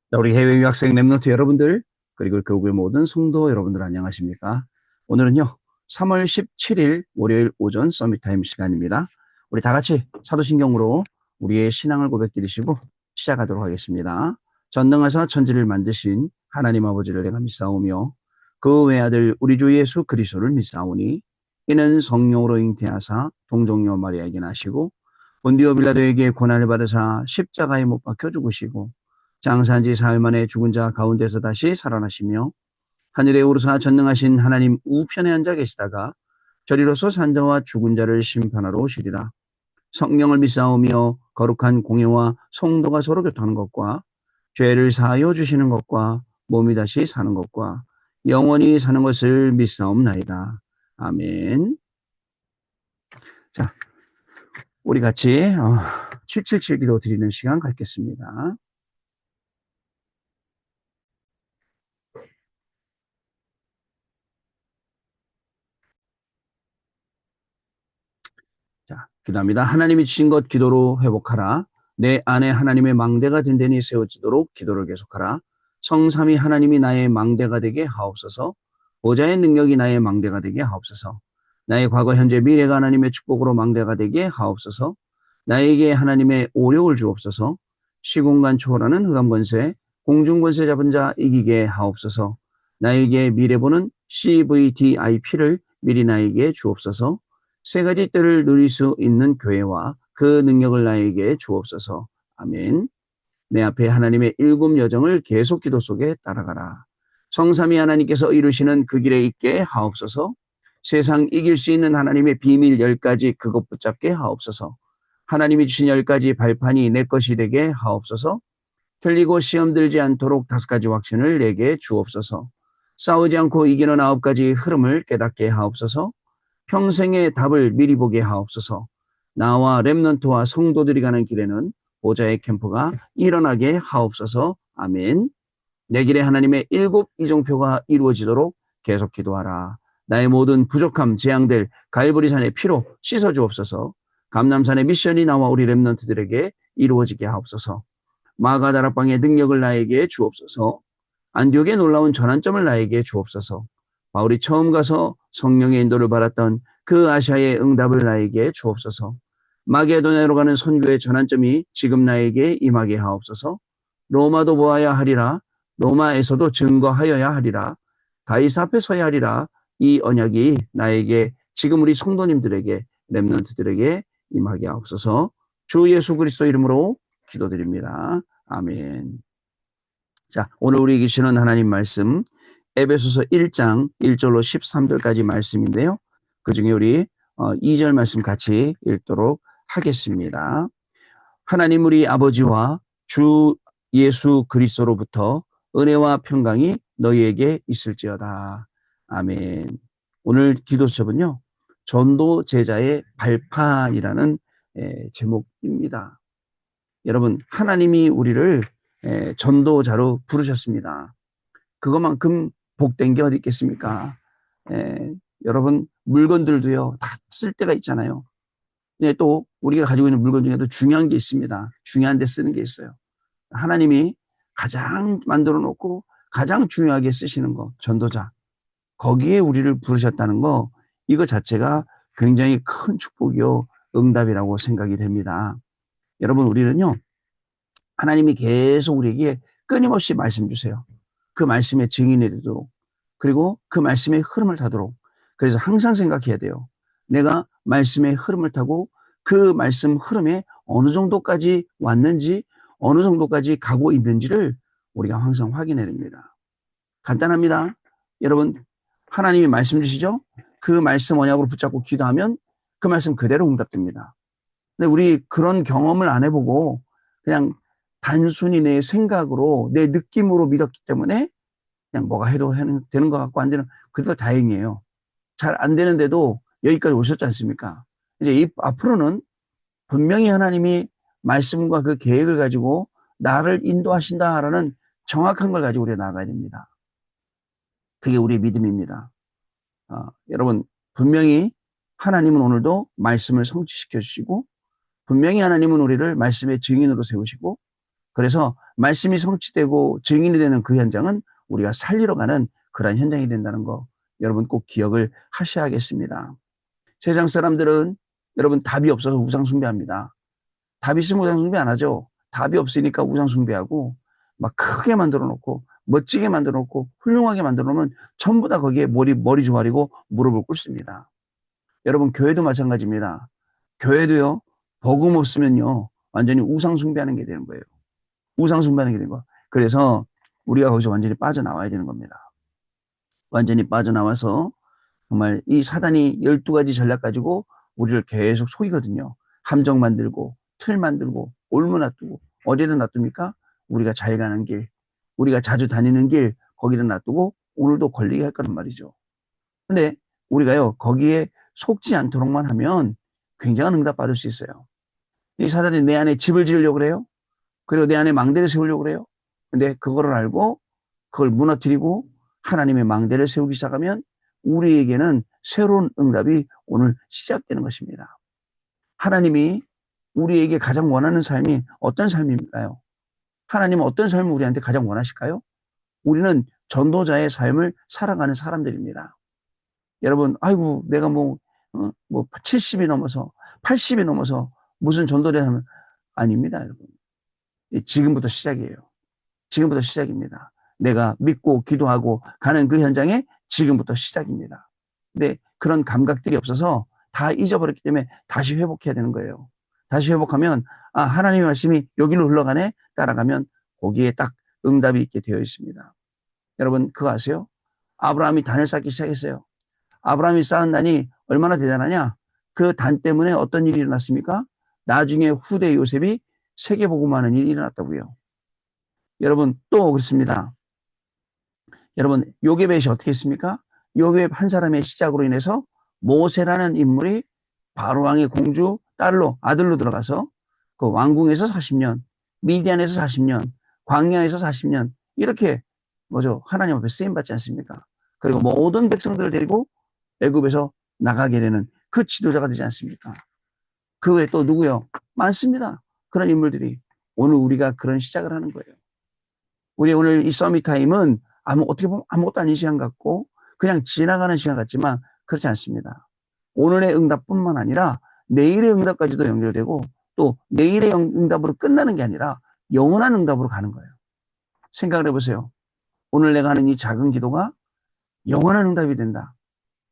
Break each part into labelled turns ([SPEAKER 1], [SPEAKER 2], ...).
[SPEAKER 1] 자, 우리 해외 유학생 랩런트 여러분들, 그리고 교구의 모든 성도 여러분들 안녕하십니까? 오늘은요, 3월 17일 월요일 오전 서밋타임 시간입니다. 우리 다 같이 사도신경으로 우리의 신앙을 고백드리시고 시작하도록 하겠습니다. 전능하사 천지를 만드신 하나님 아버지를 내가 믿사오며 그 외아들 우리 주 예수 그리스도를 믿사오니 이는 성령으로 잉태하사 동정녀 마리아에게 나시고 본디오 빌라도에게 고난을 받으사 십자가에 못 박혀 죽으시고 장사한 지 사흘 만에 죽은 자 가운데서 다시 살아나시며 하늘에 오르사 전능하신 하나님 우편에 앉아 계시다가 저리로서 산자와 죽은 자를 심판하러 오시리라. 성령을 믿사오며 거룩한 공예와 성도가 서로 교통하는 것과 죄를 사하여 주시는 것과 몸이 다시 사는 것과 영원히 사는 것을 믿사옵나이다. 아멘. 자, 우리 같이 777 기도 드리는 시간 갖겠습니다. 자, 기도합니다. 하나님이 주신 것 기도로 회복하라. 내 안에 하나님의 망대가 든든히 세워지도록 기도를 계속하라. 성삼위 하나님이 나의 망대가 되게 하옵소서. 보좌의 능력이 나의 망대가 되게 하옵소서. 나의 과거, 현재, 미래가 하나님의 축복으로 망대가 되게 하옵소서. 나에게 하나님의 오력을 주옵소서. 시공간 초월하는 흑암권세, 공중권세 잡은 자 이기게 하옵소서. 나에게 미래 보는 CVDIP를 미리 나에게 주옵소서. 세 가지 뜰을 누릴 수 있는 교회와 그 능력을 나에게 주옵소서. 아멘. 내 앞에 하나님의 일곱 여정을 계속 기도 속에 따라가라. 성삼위 하나님께서 이루시는 그 길에 있게 하옵소서. 세상 이길 수 있는 하나님의 비밀 10가지 그것 붙잡게 하옵소서. 하나님이 주신 10가지 발판이 내 것이 되게 하옵소서. 틀리고 시험 들지 않도록 5가지 확신을 내게 주옵소서. 싸우지 않고 이기는 9가지 흐름을 깨닫게 하옵소서. 평생의 답을 미리 보게 하옵소서. 나와 렘넌트와 성도들이 가는 길에는 보좌의 캠프가 일어나게 하옵소서. 아멘. 내 길에 하나님의 7이정표가 이루어지도록 계속 기도하라. 나의 모든 부족함, 재앙들 갈보리산의 피로 씻어주옵소서. 감남산의 미션이 나와 우리 렘넌트들에게 이루어지게 하옵소서. 마가다락방의 능력을 나에게 주옵소서. 안디옥의 놀라운 전환점을 나에게 주옵소서. 바울이 처음 가서 성령의 인도를 받았던 그 아시아의 응답을 나에게 주옵소서. 마게도냐로 가는 선교의 전환점이 지금 나에게 임하게 하옵소서. 로마도 보아야 하리라. 로마에서도 증거하여야 하리라. 가이사 앞에 서야 하리라. 이 언약이 나에게 지금 우리 성도님들에게 렘넌트들에게 임하게 하옵소서. 주 예수 그리스도 이름으로 기도드립니다. 아멘. 자, 오늘 우리에게 주시는 하나님 말씀 에베소서 1장 1절로 13절까지 말씀인데요. 그중에 우리 2절 말씀 같이 읽도록 하겠습니다. 하나님 우리 아버지와 주 예수 그리스도로부터 은혜와 평강이 너희에게 있을지어다. 아멘. 오늘 기도 수첩은요. 전도 제자의 발판이라는 제목입니다. 여러분, 하나님이 우리를 전도자로 부르셨습니다. 그것만큼 복된 게 어디 있겠습니까? 여러분, 물건들도요, 다 쓸 때가 있잖아요. 근데 또 우리가 가지고 있는 물건 중에도 중요한 게 있습니다. 중요한 데 쓰는 게 있어요. 하나님이 가장 만들어 놓고 가장 중요하게 쓰시는 거, 전도자. 거기에 우리를 부르셨다는 거, 이거 자체가 굉장히 큰 축복이요, 응답이라고 생각이 됩니다. 여러분, 우리는요, 하나님이 계속 우리에게 끊임없이 말씀 주세요. 그 말씀의 증인이 되도록, 그리고 그 말씀의 흐름을 타도록. 그래서 항상 생각해야 돼요. 내가 말씀의 흐름을 타고 그 말씀 흐름에 어느 정도까지 왔는지, 어느 정도까지 가고 있는지를 우리가 항상 확인해야 됩니다. 간단합니다. 여러분, 하나님이 말씀 주시죠? 그 말씀 언약으로 붙잡고 기도하면 그 말씀 그대로 응답됩니다. 근데 우리 그런 경험을 안 해보고 그냥 단순히 내 생각으로, 내 느낌으로 믿었기 때문에 그냥 뭐가 해도 되는 것 같고 안 되는, 그래도 다행이에요. 잘 안 되는데도 여기까지 오셨지 않습니까? 이제 앞으로는 분명히 하나님이 말씀과 그 계획을 가지고 나를 인도하신다라는 정확한 걸 가지고 우리가 나가야 됩니다. 그게 우리의 믿음입니다. 여러분, 분명히 하나님은 오늘도 말씀을 성취시켜 주시고, 분명히 하나님은 우리를 말씀의 증인으로 세우시고, 그래서 말씀이 성취되고 증인이 되는 그 현장은 우리가 살리러 가는 그러한 현장이 된다는 거 여러분 꼭 기억을 하셔야겠습니다. 세상 사람들은 여러분 답이 없어서 우상 숭배합니다. 답이 있으면 우상 숭배 안 하죠. 답이 없으니까 우상 숭배하고 막 크게 만들어 놓고 멋지게 만들어 놓고 훌륭하게 만들어 놓으면 전부 다 거기에 머리 조아리고 무릎을 꿇습니다. 여러분 교회도 마찬가지입니다. 교회도요. 복음 없으면요. 완전히 우상 숭배하는 게 되는 거예요. 우상 숭배하는 게 되는 거. 그래서 우리가 거기서 완전히 빠져나와야 되는 겁니다. 완전히 빠져나와서 정말 이 사단이 12가지 전략 가지고 우리를 계속 속이거든요. 함정 만들고 틀 만들고 올무 놔두고 어디다 놔둡니까? 우리가 잘 가는 길, 우리가 자주 다니는 길 거기다 놔두고 오늘도 걸리게 할 거란 말이죠. 근데 우리가요 거기에 속지 않도록만 하면 굉장한 응답 받을 수 있어요. 이 사단이 내 안에 집을 지으려고 그래요. 그리고 내 안에 망대를 세우려고 그래요. 근데 그거를 알고 그걸 무너뜨리고 하나님의 망대를 세우기 시작하면 우리에게는 새로운 응답이 오늘 시작되는 것입니다. 하나님이 우리에게 가장 원하는 삶이 어떤 삶인가요? 하나님은 어떤 삶을 우리한테 가장 원하실까요? 우리는 전도자의 삶을 살아가는 사람들입니다. 여러분, 아이고, 내가 뭐 70이 넘어서, 80이 넘어서 무슨 전도를 하면 아닙니다, 여러분. 지금부터 시작이에요. 지금부터 시작입니다. 내가 믿고 기도하고 가는 그 현장에 지금부터 시작입니다. 근데 그런 감각들이 없어서 다 잊어버렸기 때문에 다시 회복해야 되는 거예요. 다시 회복하면 아 하나님의 말씀이 여기로 흘러가네 따라가면 거기에 딱 응답이 있게 되어 있습니다. 여러분 그거 아세요? 아브라함이 단을 쌓기 시작했어요. 아브라함이 쌓은 단이 얼마나 대단하냐? 그 단 때문에 어떤 일이 일어났습니까? 나중에 후대 요셉이 세계복음하는 일이 일어났다고요. 여러분 또 그렇습니다. 여러분 요괴벳이 어떻게 했습니까? 요괴벳 한 사람의 시작으로 인해서 모세라는 인물이 바로왕의 공주 아들로 들어가서 그 왕궁에서 40년, 미디안에서 40년, 광야에서 40년 이렇게 하나님 앞에 쓰임 받지 않습니까? 그리고 모든 백성들을 데리고 애굽에서 나가게 되는 그 지도자가 되지 않습니까? 그 외에 또 누구요? 많습니다. 그런 인물들이 오늘 우리가 그런 시작을 하는 거예요. 우리 오늘 이 서밋 타임은 어떻게 보면 아무것도 아닌 시간 같고 그냥 지나가는 시간 같지만 그렇지 않습니다. 오늘의 응답뿐만 아니라 내일의 응답까지도 연결되고 또 내일의 응답으로 끝나는 게 아니라 영원한 응답으로 가는 거예요. 생각을 해보세요. 오늘 내가 하는 이 작은 기도가 영원한 응답이 된다.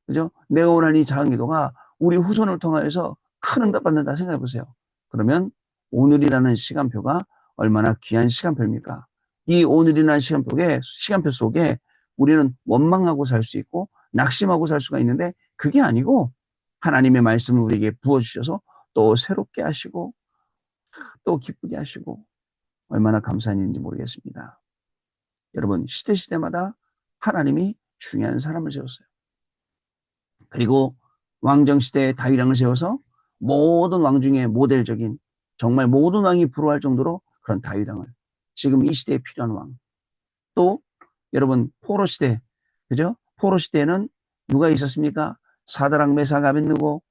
[SPEAKER 1] 그죠? 내가 원하는 이 작은 기도가 우리 후손을 통하여서 큰 응답 받는다 생각해 보세요. 그러면 오늘이라는 시간표가 얼마나 귀한 시간표입니까? 이 오늘이라는 시간표 속에 우리는 원망하고 살 수 있고 낙심하고 살 수가 있는데 그게 아니고 하나님의 말씀을 우리에게 부어주셔서 또 새롭게 하시고 또 기쁘게 하시고 얼마나 감사한 일인지 모르겠습니다. 여러분 시대마다 하나님이 중요한 사람을 세웠어요. 그리고 왕정시대에 다윗왕을 세워서 모든 왕 중에 모델적인 정말 모든 왕이 부러워할 정도로 그런 다윗왕을 지금 이 시대에 필요한 왕. 또 여러분 포로 시대 그죠? 포로 시대에는 누가 있었습니까? 사드락 메삭 아벳느고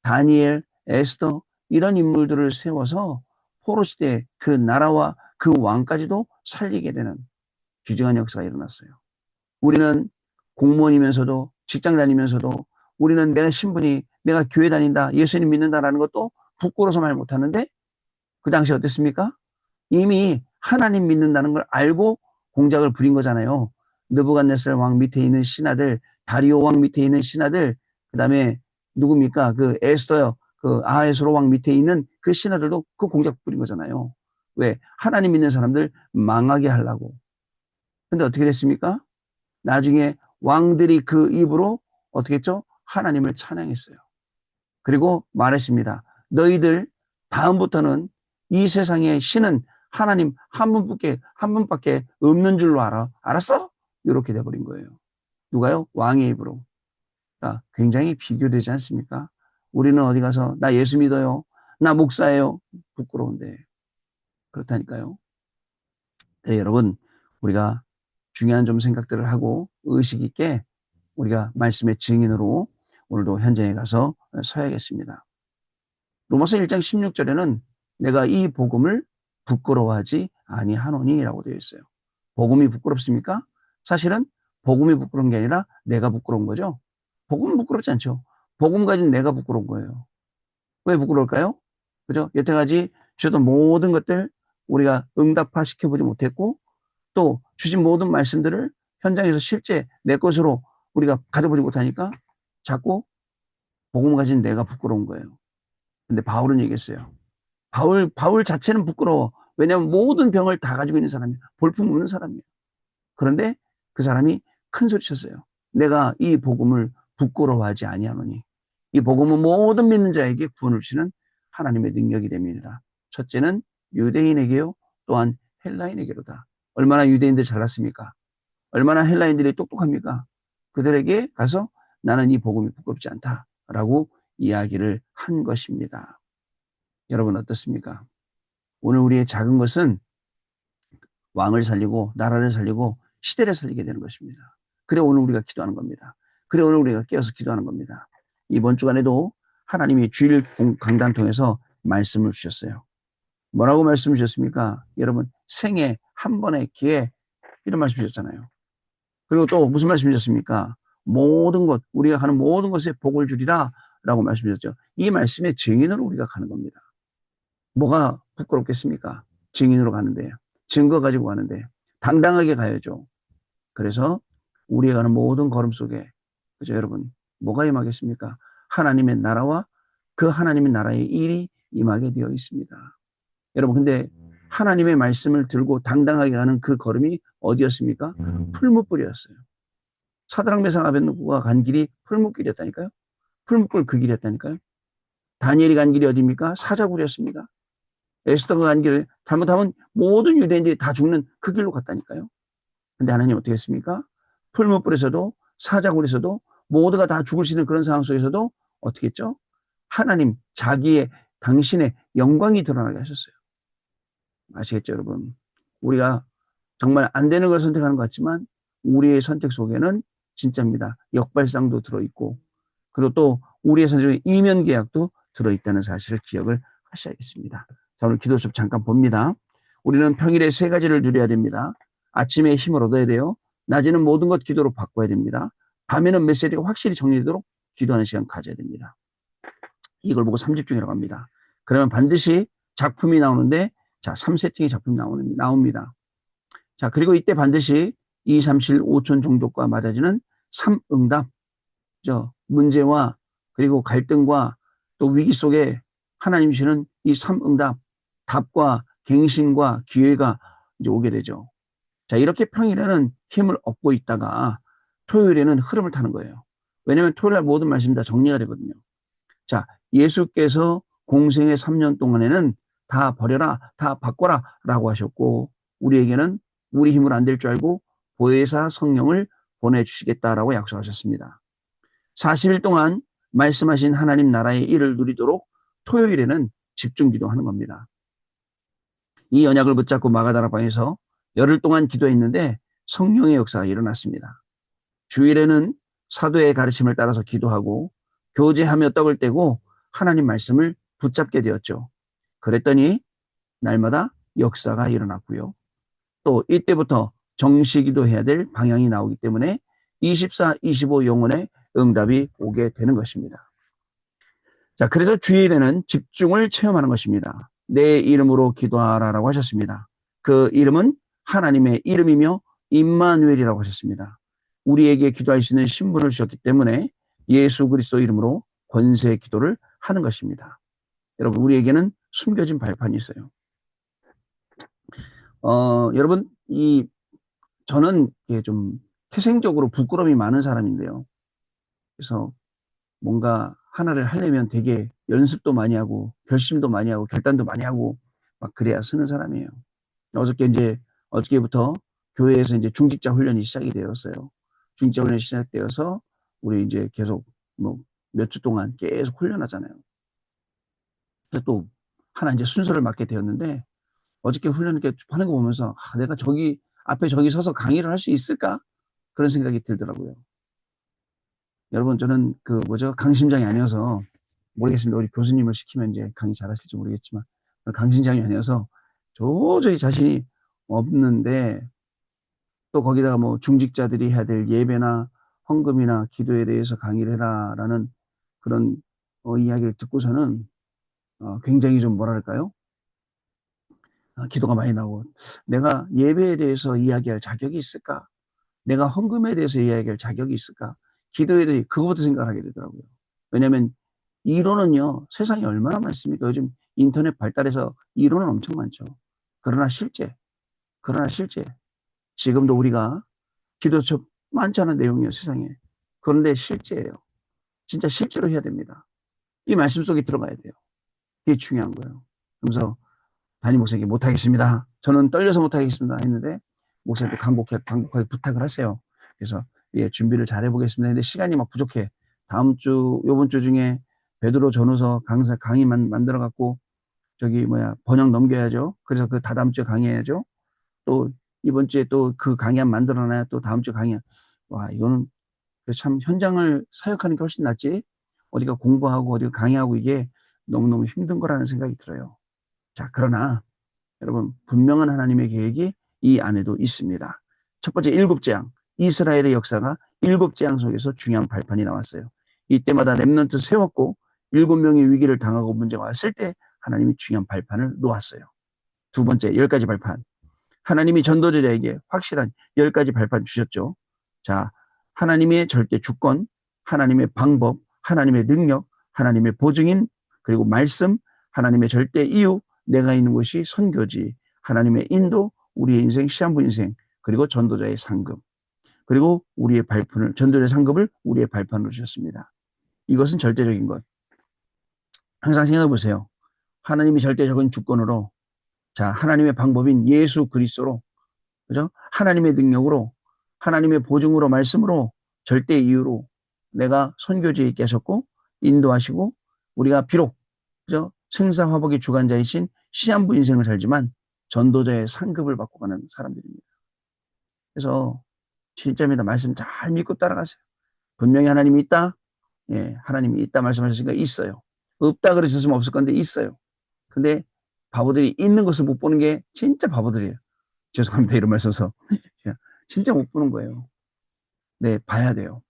[SPEAKER 1] 다니엘 에스더 이런 인물들을 세워서 포로 시대에 그 나라와 그 왕까지도 살리게 되는 귀중한 역사가 일어났어요. 우리는 공무원이면서도 직장 다니면서도 우리는 내가 교회 다닌다 예수님 믿는다라는 것도 부끄러워서 말 못하는데 그 당시 어땠습니까? 이미 하나님 믿는다는 걸 알고 공작을 부린 거잖아요. 느부갓네살 왕 밑에 있는 신하들, 다리오 왕 밑에 있는 신하들, 그 다음에 누굽니까? 그 에스더, 그 아하수로 왕 밑에 있는 그 신하들도 그 공작 부린 거잖아요. 왜? 하나님 믿는 사람들 망하게 하려고. 근데 어떻게 됐습니까? 나중에 왕들이 그 입으로 어떻게 했죠? 하나님을 찬양했어요. 그리고 말했습니다. 너희들 다음부터는 이 세상의 신은 하나님 한 분밖에 없는 줄로 알아. 알았어? 이렇게 돼버린 거예요. 누가요? 왕의 입으로. 그러니까 굉장히 비교되지 않습니까? 우리는 어디 가서 나 예수 믿어요. 나 목사예요. 부끄러운데. 그렇다니까요. 네, 여러분 우리가 중요한 좀 생각들을 하고 의식 있게 우리가 말씀의 증인으로 오늘도 현장에 가서 서야겠습니다. 로마서 1장 16절에는 내가 이 복음을 부끄러워하지 아니하노니라고 되어 있어요. 복음이 부끄럽습니까? 사실은 복음이 부끄러운 게 아니라 내가 부끄러운 거죠. 복음은 부끄럽지 않죠. 복음 가진 내가 부끄러운 거예요. 왜 부끄러울까요? 그죠? 여태까지 주셨던 모든 것들 우리가 응답화 시켜보지 못했고, 또 주신 모든 말씀들을 현장에서 실제 내 것으로 우리가 가져보지 못하니까 자꾸 복음 가진 내가 부끄러운 거예요. 근데 바울은 얘기했어요. 바울 자체는 부끄러워. 왜냐하면 모든 병을 다 가지고 있는 사람이에요. 볼품 없는 사람이에요. 그런데 그 사람이 큰 소리 쳤어요. 내가 이 복음을 부끄러워하지 아니하노니. 이 복음은 모든 믿는 자에게 구원을 주시는 하나님의 능력이 됨이니라. 첫째는 유대인에게요, 또한 헬라인에게로다. 얼마나 유대인들 잘났습니까? 얼마나 헬라인들이 똑똑합니까? 그들에게 가서 나는 이 복음이 부끄럽지 않다라고 이야기를 한 것입니다. 여러분 어떻습니까? 오늘 우리의 작은 것은 왕을 살리고 나라를 살리고 시대를 살리게 되는 것입니다. 그래 오늘 우리가 기도하는 겁니다. 그래 오늘 우리가 깨어서 기도하는 겁니다. 이번 주간에도 하나님이 주일 강단 통해서 말씀을 주셨어요. 뭐라고 말씀 주셨습니까? 여러분 생애 한 번의 기회 이런 말씀 주셨잖아요. 그리고 또 무슨 말씀 주셨습니까? 모든 것 우리가 하는 모든 것에 복을 주리라 라고 말씀 주셨죠. 이 말씀의 증인으로 우리가 가는 겁니다. 뭐가 부끄럽겠습니까? 증인으로 가는데 증거 가지고 가는데 당당하게 가야죠. 그래서 우리가 가는 모든 걸음 속에 그죠 여러분 뭐가 임하겠습니까? 하나님의 나라와 그 하나님의 나라의 일이 임하게 되어 있습니다. 여러분 근데 하나님의 말씀을 들고 당당하게 가는 그 걸음이 어디였습니까? 풀무불이었어요. 사드락 메삭 아벳느고가 간 길이 풀무길이었다니까요. 풀무불 그 길이었다니까요. 다니엘이 간 길이 어디입니까? 사자굴이었습니다. 에스더가 간 길을 잘못하면 모든 유대인들이 다 죽는 그 길로 갔다니까요. 근데 하나님 어떻게 했습니까? 풀무불에서도 사자굴에서도 모두가 다 죽을 수 있는 그런 상황 속에서도 어떻게 했죠? 하나님 자기의 당신의 영광이 드러나게 하셨어요. 아시겠죠 여러분? 우리가 정말 안 되는 걸 선택하는 것 같지만 우리의 선택 속에는 진짜입니다. 역발상도 들어있고 그리고 또 우리의 선택에 이면 계약도 들어있다는 사실을 기억을 하셔야겠습니다. 자, 오늘 기도 수업 잠깐 봅니다. 우리는 평일에 세 가지를 누려야 됩니다. 아침에 힘을 얻어야 돼요. 낮에는 모든 것 기도로 바꿔야 됩니다. 밤에는 메시지가 확실히 정리되도록 기도하는 시간 가져야 됩니다. 이걸 보고 3집중이라고 합니다. 그러면 반드시 작품이 나오는데 자, 3세팅의 작품이 나옵니다. 자, 그리고 이때 반드시 2, 3, 7, 5천 종족과 맞아지는 3응답, 문제와 그리고 갈등과 또 위기 속에 하나님 주시는 이 3응답, 답과 갱신과 기회가 이제 오게 되죠. 자, 이렇게 평일에는 힘을 얻고 있다가 토요일에는 흐름을 타는 거예요. 왜냐하면 토요일 날 모든 말씀이 다 정리가 되거든요. 자, 예수께서 공생의 3년 동안에는 다 버려라, 다 바꿔라 라고 하셨고 우리에게는 우리 힘으로 안 될 줄 알고 보혜사 성령을 보내주시겠다라고 약속하셨습니다. 40일 동안 말씀하신 하나님 나라의 일을 누리도록 토요일에는 집중 기도하는 겁니다. 이 언약을 붙잡고 마가다락방에서 열흘 동안 기도했는데 성령의 역사가 일어났습니다. 주일에는 사도의 가르침을 따라서 기도하고 교제하며 떡을 떼고 하나님 말씀을 붙잡게 되었죠. 그랬더니 날마다 역사가 일어났고요. 또 이때부터 정시기도 해야 될 방향이 나오기 때문에 24, 25 영혼의 응답이 오게 되는 것입니다. 자, 그래서 주일에는 집중을 체험하는 것입니다. 내 이름으로 기도하라라고 하셨습니다. 그 이름은 하나님의 이름이며 임마누엘이라고 하셨습니다. 우리에게 기도할 수 있는 신분을 주셨기 때문에 예수 그리스도 이름으로 권세 기도를 하는 것입니다. 여러분 우리에게는 숨겨진 발판이 있어요. 여러분 저는 좀 태생적으로 부끄러움이 많은 사람인데요. 그래서 뭔가 하나를 하려면 되게 연습도 많이 하고 결심도 많이 하고 결단도 많이 하고 막 그래야 쓰는 사람이에요. 어저께부터 교회에서 이제 중직자 훈련이 시작이 되었어요. 중직자 훈련이 시작되어서 우리 이제 계속 뭐 몇 주 동안 계속 훈련하잖아요. 그래서 또 하나 이제 순서를 맡게 되었는데 어저께 훈련 이렇게 하는 거 보면서 내가 저기 앞에 저기 서서 강의를 할 수 있을까? 그런 생각이 들더라고요. 여러분 저는 강심장이 아니어서 모르겠습니다. 우리 교수님을 시키면 이제 강의 잘하실지 모르겠지만 강심장이 아니어서 도저히 자신이 없는데 또 거기다가 뭐 중직자들이 해야 될 예배나 헌금이나 기도에 대해서 강의를 해라라는 그런 이야기를 듣고서는 굉장히 좀 뭐랄까요? 기도가 많이 나오고 '내가 예배에 대해서 이야기할 자격이 있을까? 내가 헌금에 대해서 이야기할 자격이 있을까?' 기도에 대해 그거부터 생각하게 되더라고요. 왜냐하면 이론은요 세상에 얼마나 많습니까? 요즘 인터넷 발달해서 이론은 엄청 많죠. 그러나 실제, 그러나 실제 지금도 우리가 기도처 많지 않은 내용이에요 세상에. 그런데 실제예요. 진짜 실제로 해야 됩니다. 이 말씀 속에 들어가야 돼요. 그게 중요한 거예요. 그러면서 담임 목사님께 "못하겠습니다. 저는 떨려서 못하겠습니다." 했는데 목사님도 간곡하게 부탁을 하세요. 그래서 "예 준비를 잘 해 보겠습니다." 했는데 시간이 막 부족해. 다음 주 요번 주 중에 베드로 전후서 강의 만들어 갖고 저기 번역 넘겨야죠. 그래서 그 다다음 주에 강의해야죠. 또 이번 주에 또 그 강의 만들어 놔야 또 다음 주 강의. 와 이거는 참 현장을 사역하는 게 훨씬 낫지 어디가 공부하고 어디가 강의하고 이게 너무너무 힘든 거라는 생각이 들어요. 자 그러나 여러분 분명한 하나님의 계획이 이 안에도 있습니다. 첫 번째 7재앙 이스라엘의 역사가 7재앙 속에서 중요한 발판이 나왔어요. 이때마다 렘넌트 세웠고 7명의 위기를 당하고 문제가 왔을 때 하나님이 중요한 발판을 놓았어요. 두 번째 10가지 발판. 하나님이 전도자에게 확실한 10가지 발판 주셨죠. 자, 하나님의 절대 주권, 하나님의 방법, 하나님의 능력, 하나님의 보증인, 그리고 말씀, 하나님의 절대 이유, 내가 있는 곳이 선교지, 하나님의 인도, 우리의 인생, 시한부 인생, 그리고 전도자의 상급, 그리고 우리의 발판을, 전도자의 상급을 우리의 발판으로 주셨습니다. 이것은 절대적인 것. 항상 생각해 보세요. 하나님이 절대적인 주권으로, 자, 하나님의 방법인 예수 그리스도로, 그죠? 하나님의 능력으로, 하나님의 보증으로, 말씀으로, 절대 이유로 내가 선교지에 있게 하셨고, 인도하시고, 우리가 비록, 그죠? 생사화복의 주관자이신 시한부 인생을 살지만, 전도자의 상급을 받고 가는 사람들입니다. 그래서, 진짜입니다. 말씀 잘 믿고 따라가세요. 분명히 하나님이 있다? 예, 하나님이 있다 말씀하셨으니까 있어요. 없다 그러셨으면 없을 건데 있어요. 근데 바보들이 있는 것을 못 보는 게 진짜 바보들이에요. 죄송합니다. 이런 말 써서. 진짜 못 보는 거예요. 네, 봐야 돼요.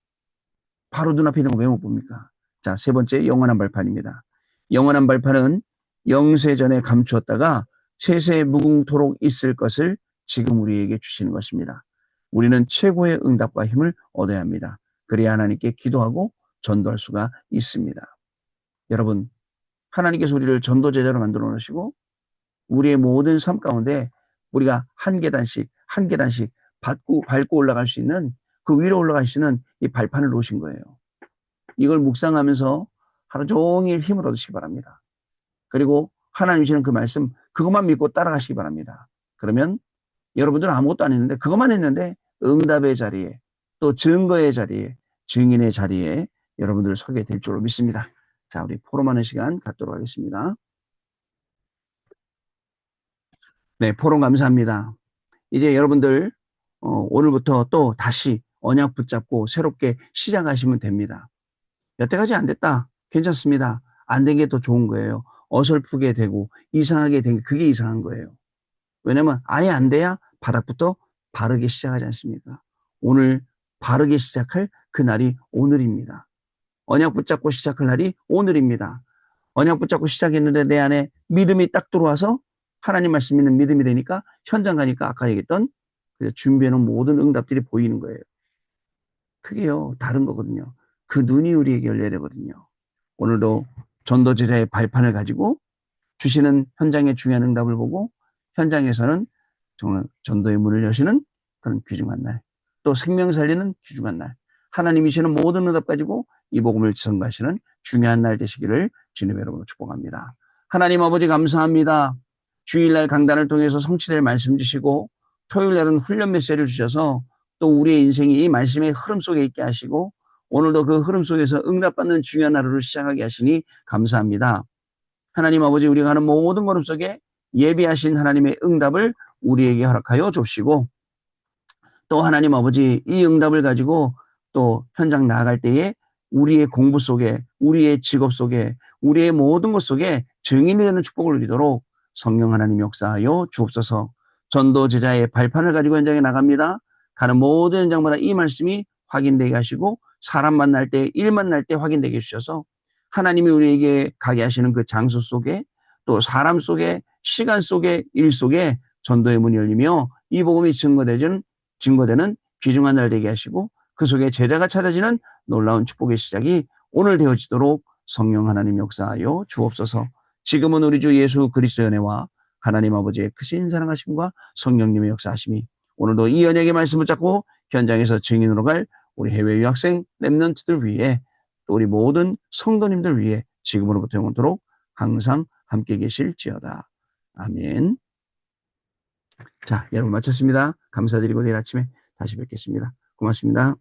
[SPEAKER 1] 바로 눈앞에 있는 거 왜 못 봅니까? 자, 세 번째, 영원한 발판입니다. 영원한 발판은 영세전에 감추었다가 세세 무궁토록 있을 것을 지금 우리에게 주시는 것입니다. 우리는 최고의 응답과 힘을 얻어야 합니다. 그래야 하나님께 기도하고 전도할 수가 있습니다. 여러분, 하나님께서 우리를 전도제자로 만들어 놓으시고 우리의 모든 삶 가운데 우리가 한 계단씩 한 계단씩 밟고 올라갈 수 있는 그 위로 올라갈 수 있는 이 발판을 놓으신 거예요. 이걸 묵상하면서 하루 종일 힘을 얻으시기 바랍니다. 그리고 하나님 주시는 그 말씀 그것만 믿고 따라가시기 바랍니다. 그러면 여러분들은 아무것도 안 했는데 그것만 했는데 응답의 자리에 또 증거의 자리에 증인의 자리에 여러분들 서게 될 줄로 믿습니다. 자, 우리 포럼하는 시간 갖도록 하겠습니다. 네, 포럼 감사합니다. 이제 여러분들 오늘부터 또 다시 언약 붙잡고 새롭게 시작하시면 됩니다. 여태까지 안 됐다. 괜찮습니다. 안 된 게 더 좋은 거예요. 어설프게 되고 이상하게 된 게 그게 이상한 거예요. 왜냐면 아예 안 돼야 바닥부터 바르게 시작하지 않습니까? 오늘 바르게 시작할 그날이 오늘입니다. 언약 붙잡고 시작할 날이 오늘입니다. 언약 붙잡고 시작했는데 내 안에 믿음이 딱 들어와서 하나님 말씀 믿는 믿음이 되니까 현장 가니까 아까 얘기했던 준비해놓은 모든 응답들이 보이는 거예요. 그게요 다른 거거든요. 그 눈이 우리에게 열려야 되거든요. 오늘도 전도제자의 발판을 가지고 주시는 현장의 중요한 응답을 보고 현장에서는 정말 전도의 문을 여시는 그런 귀중한 날, 또 생명 살리는 귀중한 날, 하나님이 주시는 모든 응답 가지고 이 복음을 전가하시는 중요한 날 되시기를 주님의 이름으로 축복합니다. 하나님 아버지 감사합니다. 주일날 강단을 통해서 성취될 말씀 주시고 토요일날은 훈련 메시지를 주셔서 또 우리의 인생이 이 말씀의 흐름 속에 있게 하시고 오늘도 그 흐름 속에서 응답받는 중요한 하루를 시작하게 하시니 감사합니다. 하나님 아버지 우리가 하는 모든 걸음 속에 예비하신 하나님의 응답을 우리에게 허락하여 줍시고 또 하나님 아버지 이 응답을 가지고 또 현장 나아갈 때에 우리의 공부 속에 우리의 직업 속에 우리의 모든 것 속에 증인이 되는 축복을 누리도록 성령 하나님 역사하여 주옵소서. 전도 제자의 발판을 가지고 현장에 나갑니다. 가는 모든 현장마다 이 말씀이 확인되게 하시고 사람 만날 때, 일 만날 때 확인되게 해주셔서 하나님이 우리에게 가게 하시는 그 장소 속에 또 사람 속에 시간 속에 일 속에 전도의 문이 열리며 이 복음이 증거되는 귀중한 날 되게 하시고 그 속에 제자가 찾아지는 놀라운 축복의 시작이 오늘 되어지도록 성령 하나님 역사하여 주옵소서. 지금은 우리 주 예수 그리스도의 은혜와 하나님 아버지의 크신 사랑하심과 성령님의 역사하심이 오늘도 이 언약의 말씀 붙잡고 현장에서 증인으로 갈 우리 해외 유학생 렘넌트들 위해 또 우리 모든 성도님들 위해 지금으로부터 영원토록 항상 함께 계실지어다. 아멘. 자, 여러분 마쳤습니다. 감사드리고 내일 아침에 다시 뵙겠습니다. 고맙습니다.